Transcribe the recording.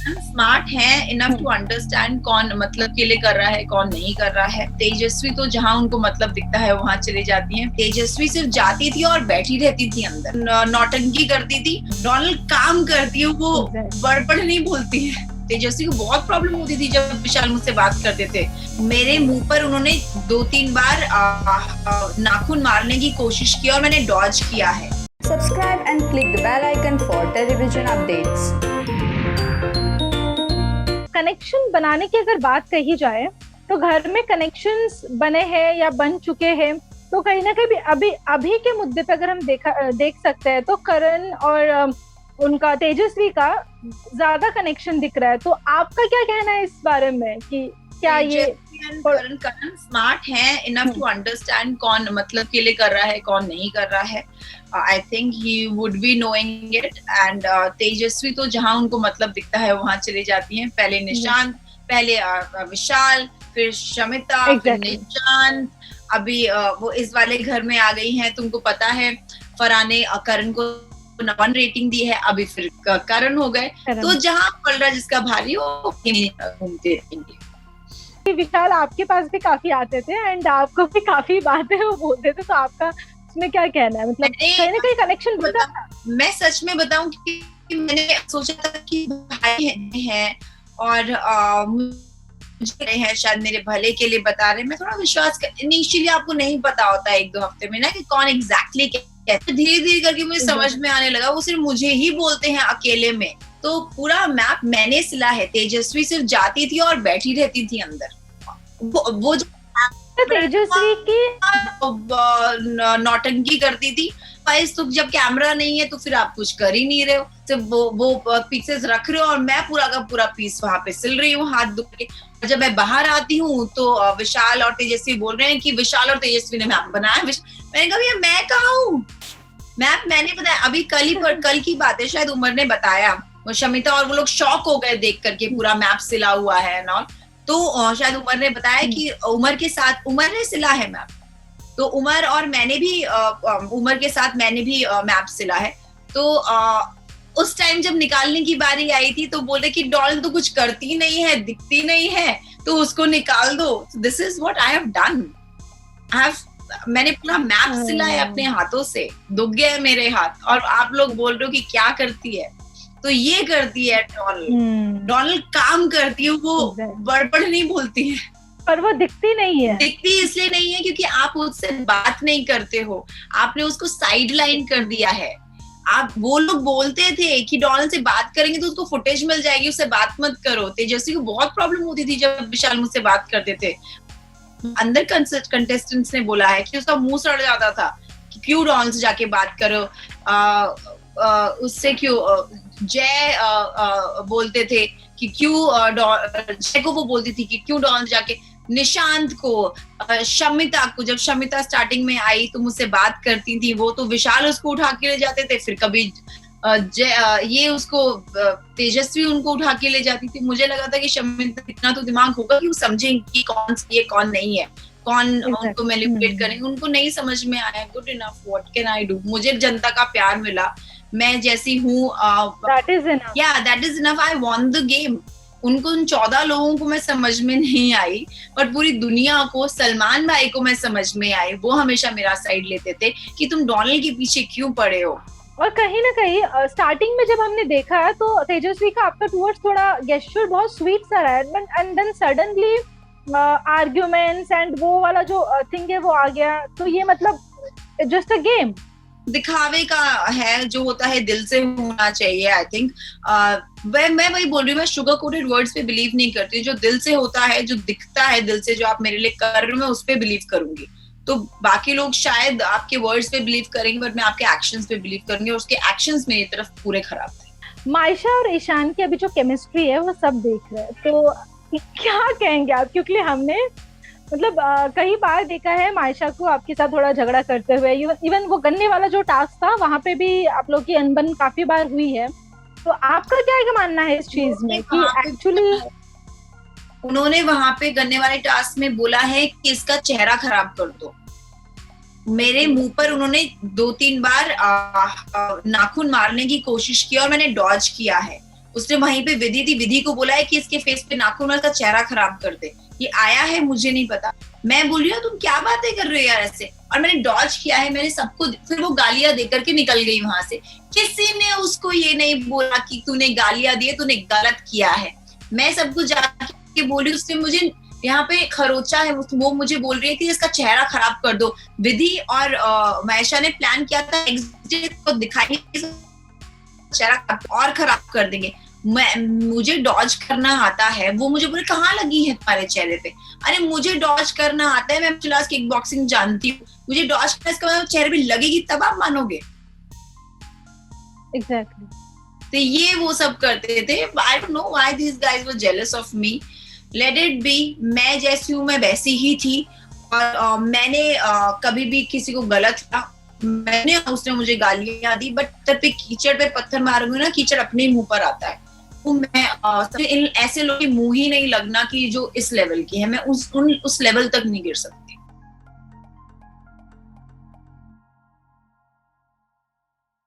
Smart है enough to understand कौन मतलब के लिए कर रहा है, कौन नहीं कर रहा है। तेजस्वी तो जहां उनको मतलब दिखता है वहां चली जाती हैं। तेजस्वी सिर्फ जाती थी और बैठी रहती थी अंदर, नौटंकी करती थी। डोनाल्ड काम करती है, वो बड़बड़ नहीं बोलती है। तेजस्वी को बहुत प्रॉब्लम होती थी जब विशाल मुझसे बात करते थे। मेरे मुंह पर उन्होंने 2-3 बार नाखून मारने की कोशिश की और मैंने डॉज किया है। Subscribe and click the bell icon for television updates. Connection बनाने की अगर बात कही जाए तो घर में कनेक्शंस बने हैं या बन चुके हैं, तो कहीं ना कहीं अभी के मुद्दे पे अगर हम देख सकते हैं तो करण और उनका तेजस्वी का ज्यादा कनेक्शन दिख रहा है। तो आपका क्या कहना है इस बारे में कि क्या ये करण स्मार्ट है इनफ टू अंडरस्टैंड कौन मतलब के लिए कर रहा है, कौन नहीं कर रहा है। I think he would be knowing it. And Tejashwi तो जहां उनको मतलब दिखता है वहां चली जाती हैं। पहले निशांत, पहले विशाल, फिर शमिता, फिर निशांत, अभी वो इस वाले घर में आ गई हैं। तुमको पता है फरहान ने करण को 1 रेटिंग दी है, अभी फिर करण हो गए। तो जहां पल रहा जिसका भारी वो घूमते रहेंगे। विशाल आपके पास भी काफी आते थे एंड आपको भी काफी बातें वो बोलते थे, तो आपका इसमें क्या कहना है? मतलब कहीं ना कहीं कनेक्शन बता। मैं सच में बताऊं कि मैंने सोचा था कि भाई हैं और मुझे है शायद मेरे भले के लिए बता रहे। मैं थोड़ा विश्वास इनिशियली आपको नहीं पता होता है 1-2 हफ्ते में ना कि कौन एग्जैक्टली कहते। धीरे धीरे करके मुझे समझ में आने लगा वो सिर्फ मुझे ही बोलते हैं अकेले में। तो पूरा मैप मैंने सिला है। तेजस्वी सिर्फ जाती थी और बैठी रहती थी अंदर। वो तेजस्वी की नौटंकी करती थी। तो जब कैमरा नहीं है तो फिर आप कुछ कर ही नहीं रहे हो, सिर्फ वो पीसेस रख रहे हो और मैं पूरा का पूरा पीस वहां पे सिल रही हूँ हाथ दुख के। जब मैं बाहर आती हूँ तो विशाल और तेजस्वी बोल रहे हैं कि विशाल और तेजस्वी ने मैप बनाया। मैंने कहा भैया मैं कहाँ हूँ, मैप मैंने बताया। अभी कल की बात है, शायद उमर ने बताया। वो शमिता और वो लोग शॉक हो गए देख करके पूरा मैप सिला हुआ है ना। तो शायद उमर ने बताया कि उमर ने सिला है मैप। तो उमर और मैंने भी उमर के साथ मैंने भी मैप सिला है। तो उस टाइम जब निकालने की बारी आई थी तो बोले कि डॉल तो कुछ करती नहीं है, दिखती नहीं है, तो उसको निकाल दो। This is what I have done. मैंने पूरा मैप सिला है अपने हाथों से, दुख गए मेरे हाथ। और आप लोग बोल रहे हो कि क्या करती है, तो ये करती है डोनाल्ड काम करती है, वो बड़बड़ नहीं बोलती है। पर वो दिखती नहीं है। दिखती इसलिए नहीं है क्योंकि आप उससे बात नहीं करते हो, आपने उसको साइड लाइन कर दिया है। वो लोग बोलते थे कि डोनाल्ड से बात करेंगे तो उसको फुटेज मिल जाएगी, उससे बात मत करो। तेजस्वी को बहुत प्रॉब्लम होती थी जब विशाल मुझसे बात करते थे। अंदर कंटेस्टेंट्स ने बोला है कि उसका मुंह सड़ जाता था कि क्यों डोनाल्ड से जाके बात करो, उससे क्यों जय बोलते थे कि क्यों जय को वो बोलती थी कि क्यों डोनाल्ड जाके। निशांत को, शमिता को, जब शमिता स्टार्टिंग में आई तो मुझसे बात करती थी वो, तो विशाल उसको उठा के ले जाते थे। फिर कभी ये उसको तेजस्वी उनको उठा के ले जाती थी। मुझे लगा था कि शमिता इतना तो दिमाग होगा कि वो समझेंगे कि कौन सही है कौन नहीं है, कौन उनको मैनिपुलेट करेंगे। उनको नहीं समझ में आया। Good enough, what can I do. मुझे जनता का प्यार मिला, मैं जैसी हूँ, that is enough. I won the game. उनको उन 14 लोगों को मैं समझ में नहीं आई, पर पूरी दुनिया को, सलमान भाई को मैं समझ में आई। वो हमेशा मेरा साइड लेते थे कि तुम डोनाल्ड के पीछे क्यों पड़े हो। और कहीं ना कहीं स्टार्टिंग में जब हमने देखा है तो तेजस्वी का आपका टूवर्ड्स थोड़ा गेस्चर बहुत स्वीट सा रहा है, and then suddenly arguments and वो वाला जो थिंग है वो आ गया। तो ये मतलब जस्ट अ गेम, दिखावे का है, जो होता है दिल से होना चाहिए। आई थिंक मैं वही बोल रही हूँ, मैं शुगर कोटेड वर्ड्स पे बिलीव नहीं करती। जो दिल से होता है, जो दिखता है दिल से, जो आप मेरे लिए कर रहे हो, मैं उस पे बिलीव करूंगी। तो बाकी लोग शायद आपके वर्ड्स पे बिलीव करेंगे, बट मैं आपके एक्शंस पे बिलीव करूंगी। और उसके एक्शंस मेरी तरफ पूरे खराब थे। मायशा और ईशान की अभी जो केमिस्ट्री है वो सब देख रहे हैं, तो क्या कहेंगे आप? क्योंकि हमने मतलब कई बार देखा है मायशा को आपके साथ थोड़ा झगड़ा करते हुए। इवन वो गन्ने वाला जो टास्क था वहां पे भी आप लोग की अनबन काफी बार हुई है। तो आपका क्या मानना है इस चीज में कि एक्चुअली उन्होंने वहां पे गन्ने वाले टास्क में बोला है कि इसका चेहरा खराब कर दो। मेरे मुंह पर उन्होंने 2-3 बार नाखून मारने की कोशिश की और मैंने डॉज किया है। उसने वहीं पे विधि को बोला है कि इसके फेस पे नाखून और इसका चेहरा खराब कर दे। ये आया है, मुझे नहीं पता। मैं बोल रही हूँ तुम क्या बातें कर रहे हो यार ऐसे, और मैंने डॉज किया है, मैंने सबको, फिर वो गालियां देकर के निकल गई वहां से। किसी ने उसको ये नहीं बोला कि तूने गालियां दी, तूने गलत किया है। मैं सबको जाके बोली, उसने मुझे यहाँ पे खरोचा है, वो मुझे बोल रही है कि इसका चेहरा खराब कर दो। विधि और महेशा ने प्लान किया था को दिखाई चेहरा और खराब कर देंगे। मुझे डॉज करना आता है, वो मुझे बोले कहाँ लगी है तुम्हारे चेहरे पे। अरे मुझे डॉज करना आता है, मैं क्लास किक बॉक्सिंग जानती हूँ, मुझे डॉज करना, इसका मतलब चेहरे पे लगेगी तब आप मानोगे। एग्जैक्टली। तो ये वो सब करते थे। I don't know why this guys were jealous of me. Let it be, मैं जैसी हूँ मैं वैसी ही थी। और मैंने कभी भी किसी को गलत किया, मैंने, उसने मुझे गालियां दी, बट तब पे कीचड़ पे पत्थर मारूंगी ना, कीचड़ अपने मुंह पर आता है। तो मैं इन ऐसे लोगों के मुंह ही नहीं लगना कि जो इस लेवल की है, मैं उस लेवल तक नहीं गिर सकती।